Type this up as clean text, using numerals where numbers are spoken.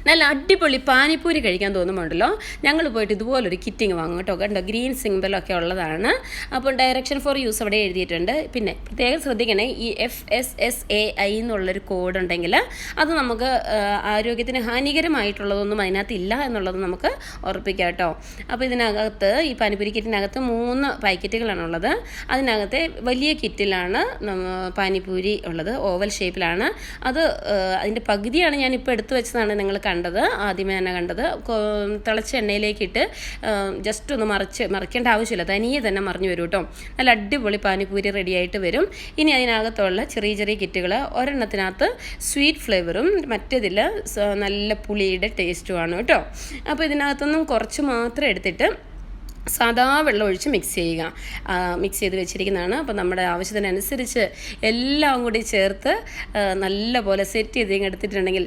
നല്ല അടിപൊളി പാനിപ്പൂരി കഴിക്കാൻ തോന്നുമ്പോണ്ടല്ലോ ഞങ്ങൾ പോയിട്ട് ഇതുപോലൊരു കിറ്റിങ് വാങ്ങും കേട്ടോ. കണ്ടോ, ഗ്രീൻ സിംബലൊക്കെ ഉള്ളതാണ്. അപ്പോൾ ഡയറക്ഷൻ ഫോർ യൂസ് അവിടെ എഴുതിയിട്ടുണ്ട്. പിന്നെ പ്രത്യേകം ശ്രദ്ധിക്കണേ, ഈ FSSAI എന്നുള്ളൊരു കോഡ് ഉണ്ടെങ്കിൽ അത് നമുക്ക് ആരോഗ്യത്തിന് ഹാനികരമായിട്ടുള്ളതൊന്നും അതിനകത്ത് ഇല്ല എന്നുള്ളത് നമുക്ക് ഉറപ്പിക്കാം കേട്ടോ. അപ്പോൾ ഇതിനകത്ത് ഈ പാനിപ്പൂരി കിറ്റിനകത്ത് 3 പാക്കറ്റുകളാണുള്ളത്. അതിനകത്തെ വലിയ കിറ്റിലാണ് പാനിപ്പൂരി ഉള്ളത്, ഓവൽ ഷേപ്പിലാണ്. അത് അതിൻ്റെ പകുതിയാണ് ഞാനിപ്പോൾ എടുത്തു വെച്ചതാണ് നിങ്ങൾ കണ്ടത്, ആദ്യമേ തന്നെ കണ്ടത്. തിളച്ച എണ്ണയിലേക്കിട്ട് ജസ്റ്റ് ഒന്ന് മറിക്കേണ്ട ആവശ്യമില്ല, തനിയെ തന്നെ മറിഞ്ഞു വരും കേട്ടോ. നല്ല അടിപൊളി പാനിപ്പൂരി റെഡിയായിട്ട് വരും. ഇനി അതിനകത്തുള്ള ചെറിയ ചെറിയ കിറ്റുകൾ, ഒരെണ്ണത്തിനകത്ത് സ്വീറ്റ് ഫ്ലേവറും മറ്റേതിൽ നല്ല പുളിയുടെ ടേസ്റ്റുമാണ് കേട്ടോ. അപ്പോൾ ഇതിനകത്തൊന്നും കുറച്ച് മാത്രം എടുത്തിട്ട് സാധാ വെള്ളം ഒഴിച്ച് മിക്സ് ചെയ്യുക. മിക്സ് ചെയ്ത് വെച്ചിരിക്കുന്നതാണ്. അപ്പോൾ നമ്മുടെ ആവശ്യത്തിനനുസരിച്ച് എല്ലാം കൂടി ചേർത്ത് നല്ല പോലെ സെറ്റ് ചെയ്ത് എടുത്തിട്ടുണ്ടെങ്കിൽ